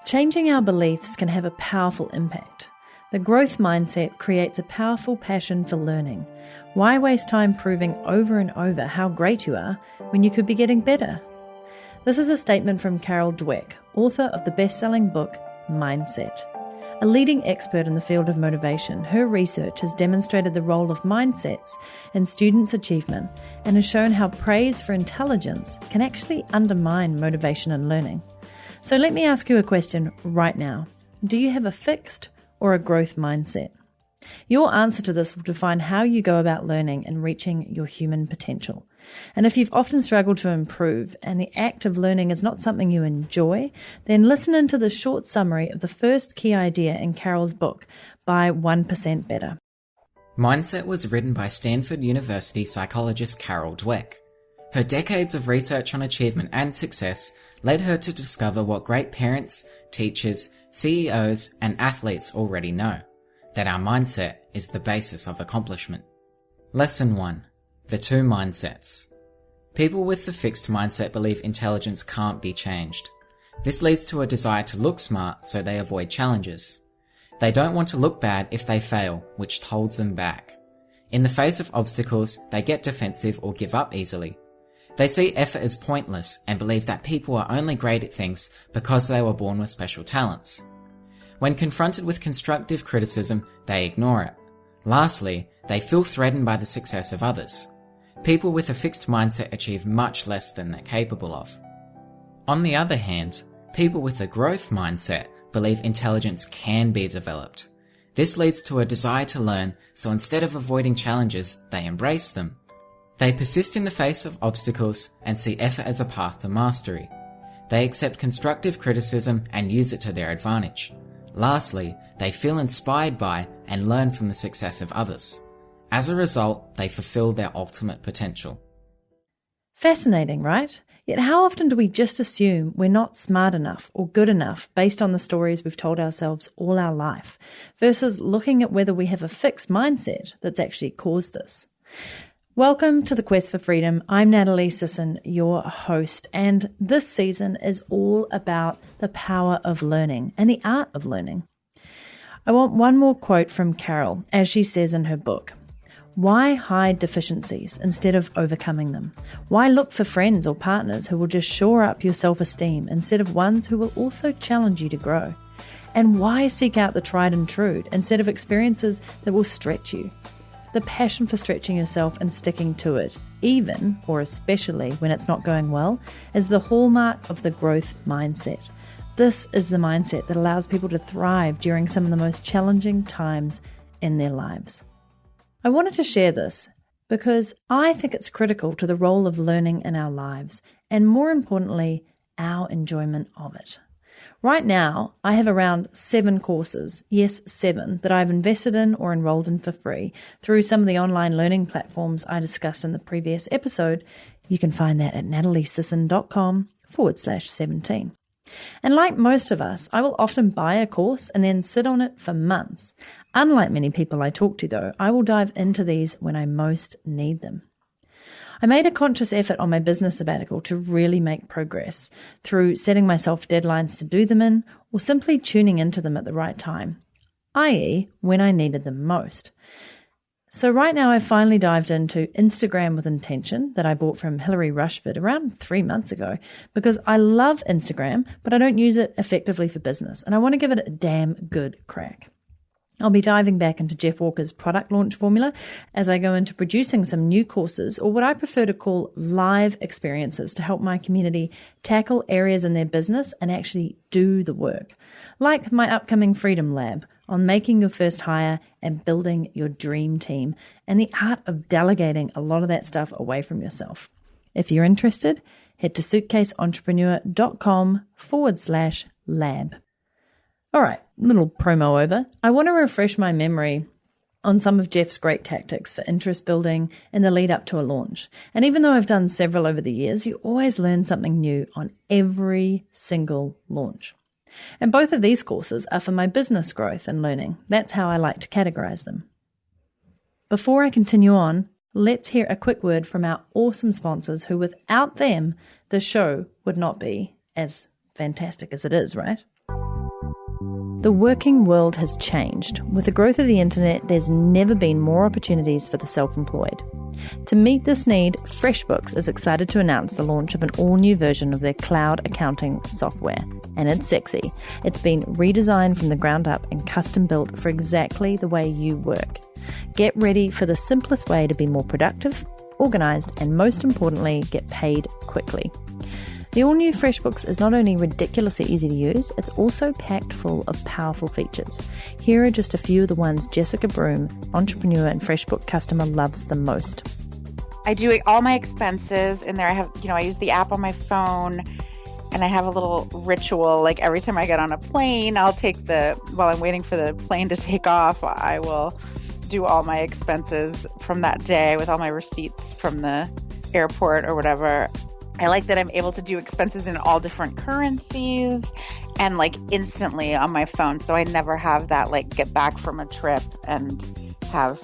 Changing our beliefs can have a powerful impact. The growth mindset creates a powerful passion for learning. Why waste time proving over and over how great you are when you could be getting better? This is a statement from Carol Dweck, author of the best-selling book, Mindset. A leading expert in the field of motivation, her research has demonstrated the role of mindsets in students' achievement and has shown how praise for intelligence can actually undermine motivation and learning. So let me ask you a question right now. Do you have a fixed or a growth mindset? Your answer to this will define how you go about learning and reaching your human potential. And if you've often struggled to improve and the act of learning is not something you enjoy, then listen into the short summary of the first key idea in Carol's book by 1%Better. Mindset was written by Stanford University psychologist Carol Dweck. Her decades of research on achievement and success led her to discover what great parents, teachers, CEOs, and athletes already know, that our mindset is the basis of accomplishment. Lesson 1. The two mindsets. People with the fixed mindset believe intelligence can't be changed. This leads to a desire to look smart, so they avoid challenges. They don't want to look bad if they fail, which holds them back. In the face of obstacles, they get defensive or give up easily. They see effort as pointless and believe that people are only great at things because they were born with special talents. When confronted with constructive criticism, they ignore it. Lastly, they feel threatened by the success of others. People with a fixed mindset achieve much less than they're capable of. On the other hand, people with a growth mindset believe intelligence can be developed. This leads to a desire to learn, so instead of avoiding challenges, they embrace them. They persist in the face of obstacles and see effort as a path to mastery. They accept constructive criticism and use it to their advantage. Lastly, they feel inspired by and learn from the success of others. As a result, they fulfill their ultimate potential. Fascinating, right? Yet how often do we just assume we're not smart enough or good enough based on the stories we've told ourselves all our life, versus looking at whether we have a fixed mindset that's actually caused this? Welcome to the Quest for Freedom. I'm Natalie Sisson, your host, and this season is all about the power of learning and the art of learning. I want one more quote from Carol, as she says in her book. Why hide deficiencies instead of overcoming them? Why look for friends or partners who will just shore up your self-esteem instead of ones who will also challenge you to grow? And why seek out the tried and true instead of experiences that will stretch you? The passion for stretching yourself and sticking to it, even or especially when it's not going well, is the hallmark of the growth mindset. This is the mindset that allows people to thrive during some of the most challenging times in their lives. I wanted to share this because I think it's critical to the role of learning in our lives, and more importantly, our enjoyment of it. Right now, I have around 7 courses, yes, 7, that I've invested in or enrolled in for free through some of the online learning platforms I discussed in the previous episode. You can find that at nataliesisson.com/17. And like most of us, I will often buy a course and then sit on it for months. Unlike many people I talk to, though, I will dive into these when I most need them. I made a conscious effort on my business sabbatical to really make progress through setting myself deadlines to do them in or simply tuning into them at the right time, i.e. when I needed them most. So right now I've finally dived into Instagram with Intention that I bought from Hilary Rushford around 3 months ago because I love Instagram, but I don't use it effectively for business and I want to give it a damn good crack. I'll be diving back into Jeff Walker's product launch formula as I go into producing some new courses, or what I prefer to call live experiences, to help my community tackle areas in their business and actually do the work. Like my upcoming Freedom Lab on making your first hire and building your dream team, and the art of delegating a lot of that stuff away from yourself. If you're interested, head to suitcaseentrepreneur.com/lab. All right, little promo over. I want to refresh my memory on some of Jeff's great tactics for interest building in the lead up to a launch. And even though I've done several over the years, you always learn something new on every single launch. And both of these courses are for my business growth and learning. That's how I like to categorize them. Before I continue on, let's hear a quick word from our awesome sponsors who, without them, the show would not be as fantastic as it is, right? The working world has changed. With the growth of the internet, there's never been more opportunities for the self-employed. To meet this need, FreshBooks is excited to announce the launch of an all-new version of their cloud accounting software. And it's sexy. It's been redesigned from the ground up and custom built for exactly the way you work. Get ready for the simplest way to be more productive, organized, and most importantly, get paid quickly. The all-new FreshBooks is not only ridiculously easy to use, it's also packed full of powerful features. Here are just a few of the ones Jessica Broom, entrepreneur and FreshBook customer, loves the most. I do all my expenses in there. I use the app on my phone, and I have a little ritual. Like every time I get on a plane, while I'm waiting for the plane to take off, I will do all my expenses from that day with all my receipts from the airport or whatever. I like that I'm able to do expenses in all different currencies and instantly on my phone. So I never have that get back from a trip and have,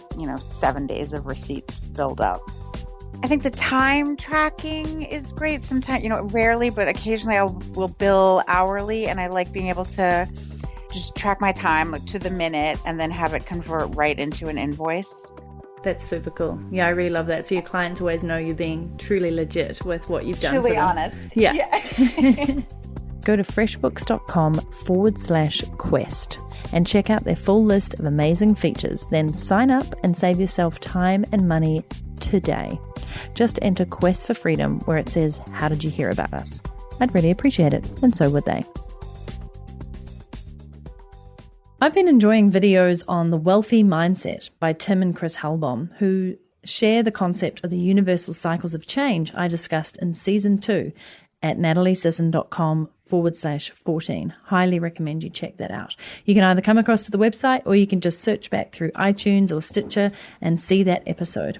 7 days of receipts build up. I think the time tracking is great. Sometimes, rarely, but occasionally will bill hourly, and I like being able to just track my time to the minute and then have it convert right into an invoice. That's super cool. Yeah, I really love that. So your clients always know you're being truly legit with what you've done. Truly honest. Yeah. Go to freshbooks.com/quest and check out their full list of amazing features. Then sign up and save yourself time and money today. Just enter Quest for Freedom where it says, "How did you hear about us?" I'd really appreciate it, and so would they. I've been enjoying videos on the wealthy mindset by Tim and Chris Halbom, who share the concept of the universal cycles of change I discussed in season 2 at nataliesisson.com/14. Highly recommend you check that out. You can either come across to the website or you can just search back through iTunes or Stitcher and see that episode.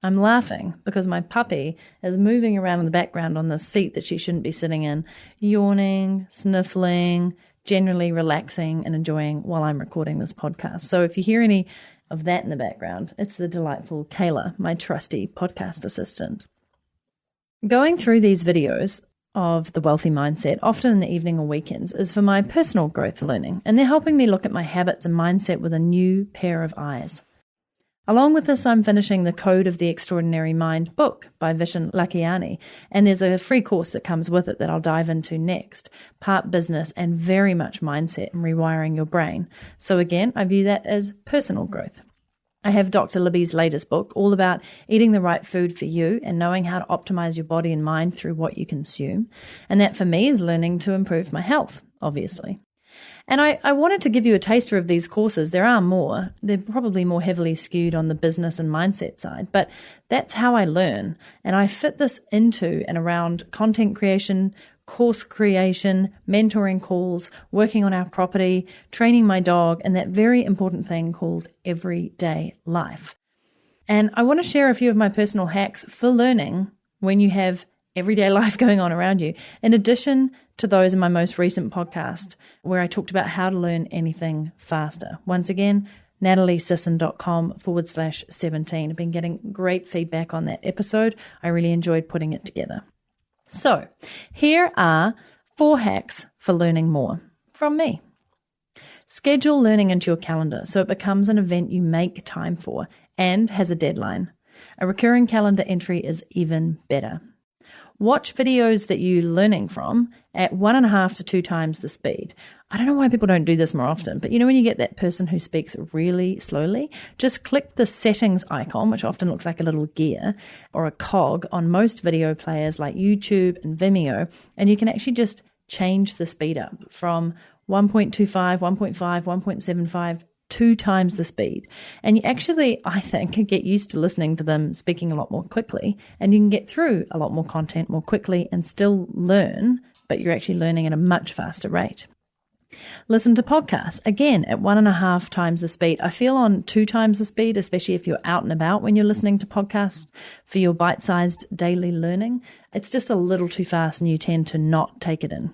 I'm laughing because my puppy is moving around in the background on the seat that she shouldn't be sitting in, yawning, sniffling, generally relaxing and enjoying while I'm recording this podcast. So if you hear any of that in the background, it's the delightful Kayla, my trusty podcast assistant. Going through these videos of the wealthy mindset, often in the evening or weekends, is for my personal growth learning, and they're helping me look at my habits and mindset with a new pair of eyes. Along with this, I'm finishing the Code of the Extraordinary Mind book by Vishen Lakhiani, and there's a free course that comes with it that I'll dive into next, part business and very much mindset and rewiring your brain. So again, I view that as personal growth. I have Dr. Libby's latest book, all about eating the right food for you and knowing how to optimize your body and mind through what you consume. And that for me is learning to improve my health, obviously. And I wanted to give you a taster of these courses. There are more. They're probably more heavily skewed on the business and mindset side, but that's how I learn. And I fit this into and around content creation, course creation, mentoring calls, working on our property, training my dog, and that very important thing called everyday life. And I want to share a few of my personal hacks for learning when you have everyday life going on around you, in addition to those in my most recent podcast where I talked about how to learn anything faster. Once again, nataliesisson.com/17. I've been getting great feedback on that episode. I really enjoyed putting it together. So here are 4 hacks for learning more from me. Schedule learning into your calendar so it becomes an event you make time for and has a deadline. A recurring calendar entry is even better. Watch videos that you're learning from at 1.5 to 2 times the speed. I don't know why people don't do this more often, but when you get that person who speaks really slowly, just click the settings icon, which often looks like a little gear or a cog on most video players like YouTube and Vimeo, and you can actually just change the speed up from 1.25, 1.5, 1.75, 2 times the speed. And you actually, I think, can get used to listening to them speaking a lot more quickly, and you can get through a lot more content more quickly and still learn, but you're actually learning at a much faster rate. Listen to podcasts, again, at 1.5 times the speed. I feel on 2 times the speed, especially if you're out and about when you're listening to podcasts for your bite-sized daily learning. It's just a little too fast and you tend to not take it in.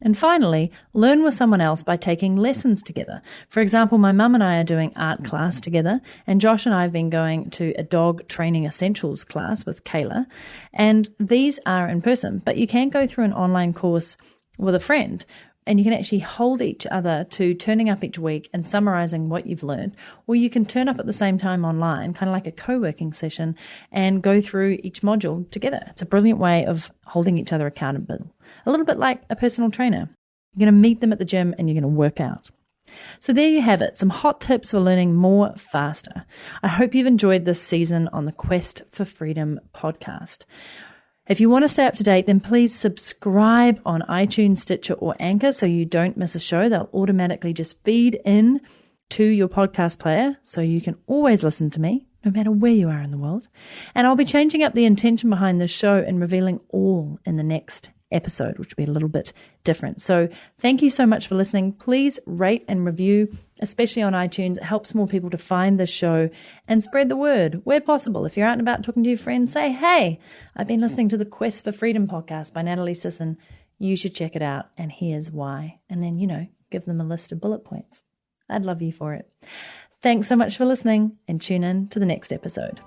And finally, learn with someone else by taking lessons together. For example, my mum and I are doing art class together, and Josh and I have been going to a dog training essentials class with Kayla, and these are in person, but you can go through an online course with a friend and you can actually hold each other to turning up each week and summarizing what you've learned. Or you can turn up at the same time online, kind of like a co-working session, and go through each module together. It's a brilliant way of holding each other accountable. A little bit like a personal trainer. You're going to meet them at the gym and you're going to work out. So there you have it, some hot tips for learning more faster. I hope you've enjoyed this season on the Quest for Freedom podcast. If you want to stay up to date, then please subscribe on iTunes, Stitcher, or Anchor so you don't miss a show. They'll automatically just feed in to your podcast player so you can always listen to me, no matter where you are in the world. And I'll be changing up the intention behind this show and revealing all in the next episode, which will be a little bit different. So thank you so much for listening. Please rate and review, especially on iTunes. It helps more people to find this show and spread the word where possible. If you're out and about talking to your friends, say, hey, I've been listening to the Quest for Freedom podcast by Natalie Sisson. You should check it out, and here's why. And then, give them a list of bullet points. I'd love you for it. Thanks so much for listening, and tune in to the next episode.